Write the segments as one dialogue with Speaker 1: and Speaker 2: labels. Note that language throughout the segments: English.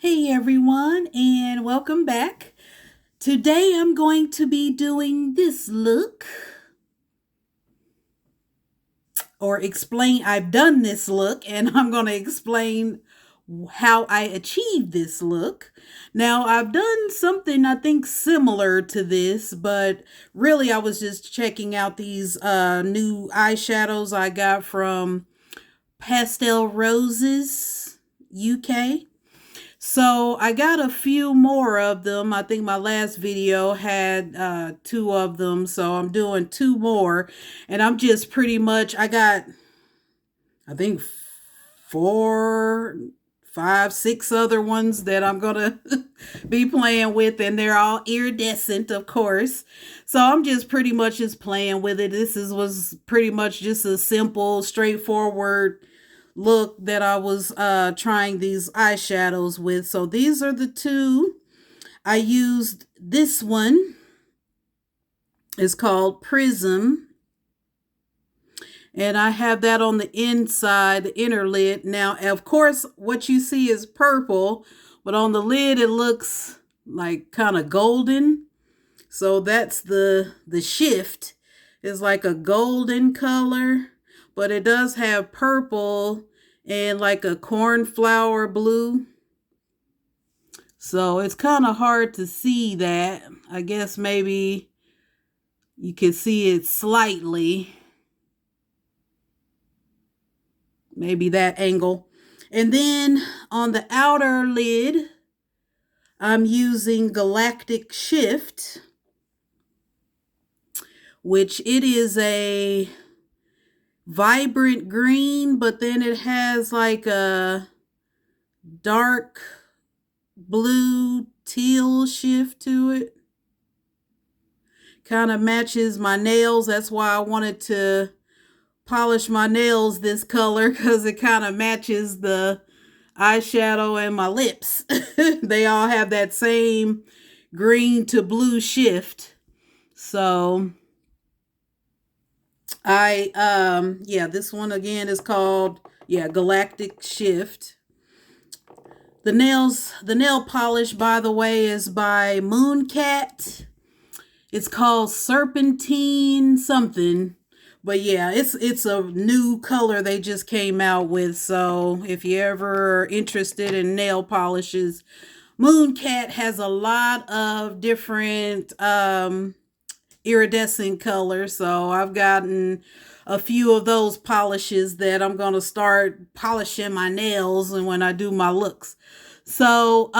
Speaker 1: Hey everyone, and welcome back. Today I'm going to be doing this look, or explain. I've done this look, and I'm going to explain how I achieved this look. Now, I've done something I think similar to this, but really I was just checking out these new eyeshadows I got from Pastel Roses UK. So I got a few more of them. I think my last video had two of them. So I'm doing two more. And I'm just pretty much, I think four, five, six other ones that I'm going to be playing with. And they're all iridescent, of course. So I'm just pretty much just playing with it. Was pretty much just a simple, straightforward look that I was trying these eyeshadows with. So these are the two. I used this one. It's called Prism. And I have that on the inside, the inner lid. Now, of course, what you see is purple, but on the lid it looks like kind of golden. So that's the shift. It's like a golden color, but it does have purple and like a cornflower blue. So it's kind of hard to see that. I guess maybe you can see it slightly. Maybe that angle. And then on the outer lid, I'm using Galactic Shift, which it is a vibrant green, but then it has like a dark blue teal shift to it. Kind of matches my nails. That's why I wanted to polish my nails this color, because it kind of matches the eyeshadow and my lips. They all have that same green to blue shift. So this one again is called Galactic Shift. The nail polish, by the way, is by Mooncat. It's called Serpentine something. But yeah, it's a new color they just came out with. So if you're ever interested in nail polishes, Mooncat has a lot of different iridescent colors. So I've gotten a few of those polishes that I'm going to start polishing my nails and when I do my looks. So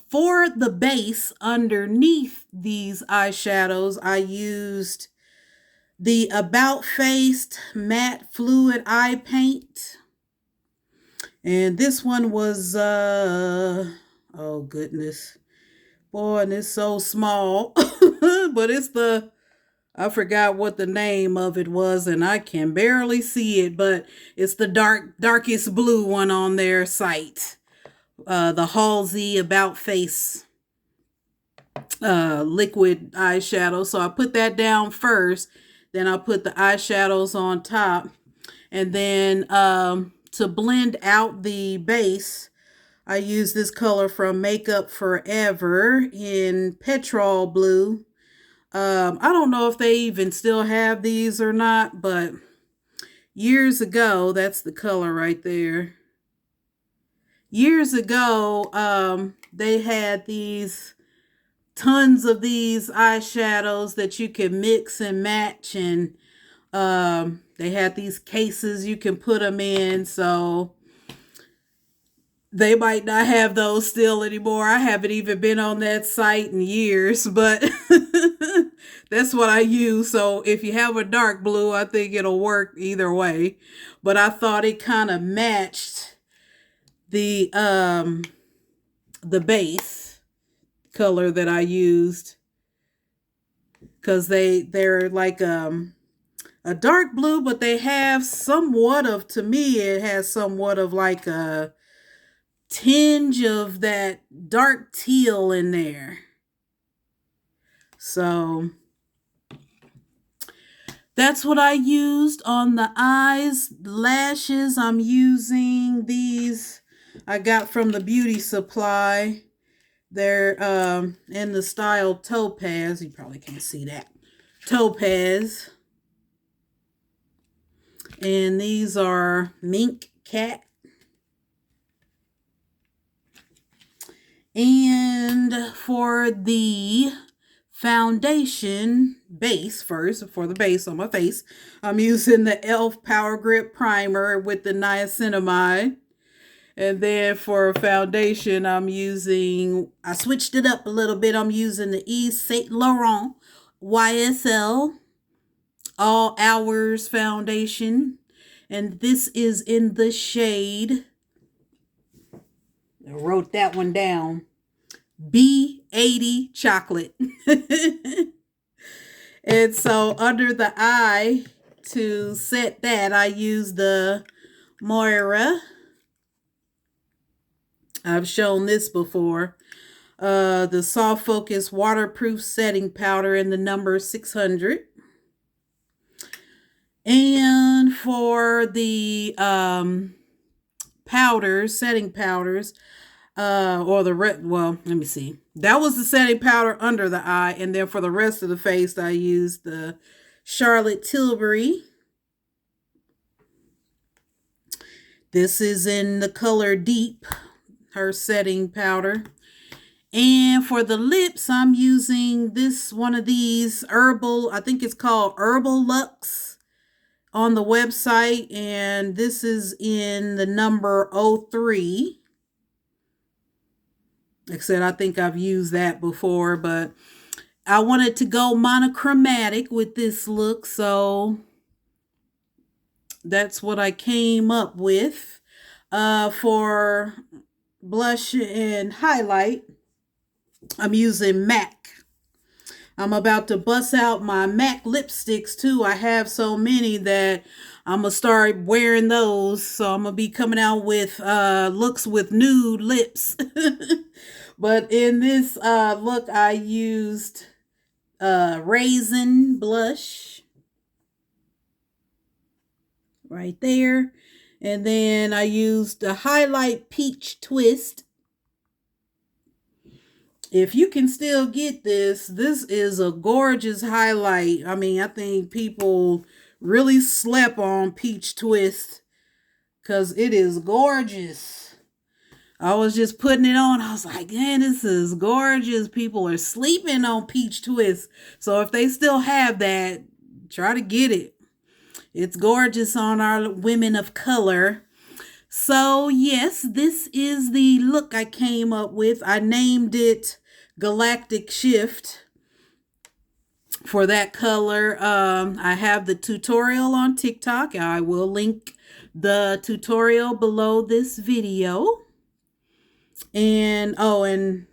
Speaker 1: for the base underneath these eyeshadows, I used the About Faced Matte Fluid Eye Paint. And this one was, oh goodness. Boy, and it's so small. But I forgot what the name of it was, and I can barely see it, but it's the darkest blue one on their site. The Halsey About Face liquid eyeshadow. So I put that down first, then I put the eyeshadows on top, and then to blend out the base, I use this color from Makeup Forever in Petrol Blue. I don't know if they even still have these or not, but years ago, that's the color right there. Years ago, they had tons of these eyeshadows that you can mix and match, and they had these cases you can put them in. So they might not have those still anymore. I haven't even been on that site in years, but that's what I use. So if you have a dark blue, I think it'll work either way. But I thought it kind of matched the base color that I used, because they're like a dark blue, but they have somewhat of, to me it has somewhat of like a tinge of that dark teal in there. So that's what I used on the eyes. Lashes, I'm using these I got from the beauty supply. They're in the style Topaz. You probably can't see that. Topaz. And these are Mooncat. And for the foundation base first, for the base on my face, I'm using the e.l.f. Power Grip Primer with the niacinamide. And then for foundation, I switched it up a little bit. I'm using the Yves Saint Laurent YSL All Hours Foundation. And this is in the shade, I wrote that one down, B80 Chocolate. And so under the eye, to set that, I use the Moira. I've shown this before. The Soft Focus Waterproof Setting Powder in the number 600. And for the powders, setting powders, let me see. That was the setting powder under the eye. And then for the rest of the face, I used the Charlotte Tilbury. This is in the color Deep, her setting powder. And for the lips, I'm using one of these herbal, I think it's called Herbal Luxe on the website. And this is in the number 03. Like I said, I think I've used that before, but I wanted to go monochromatic with this look. So that's what I came up with. For blush and highlight, I'm using MAC. I'm about to bust out my MAC lipsticks too. I have so many that I'm going to start wearing those. So I'm going to be coming out with looks with nude lips. But in this look, I used Raisin blush right there. And then I used a highlight Peach Twist. If you can still get this is a gorgeous highlight. I mean, I think people really slept on Peach Twist because it is gorgeous. I was just putting it on. I was like, man, this is gorgeous. People are sleeping on Peach Twist. So if they still have that, try to get it. It's gorgeous on our women of color. So yes, this is the look I came up with. I named it Galactic Shift for that color. I have the tutorial on TikTok. I will link the tutorial below this video. And and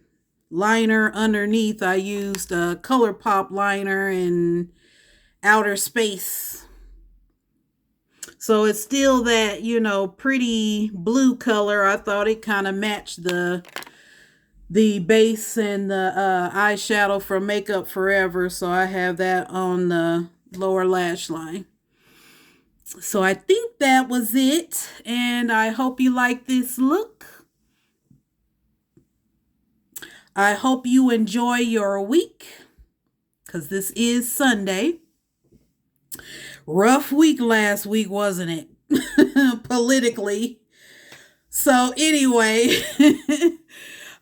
Speaker 1: liner underneath, I used a ColourPop liner in Outer Space. So it's still that, pretty blue color. I thought it kind of matched the base and the eyeshadow from Makeup Forever. So I have that on the lower lash line. So I think that was it. And I hope you like this look. I hope you enjoy your week, because this is Sunday. Rough week last week, wasn't it? Politically. So anyway,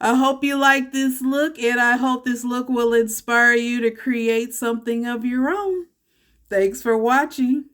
Speaker 1: I hope you like this look, and I hope this look will inspire you to create something of your own. Thanks for watching.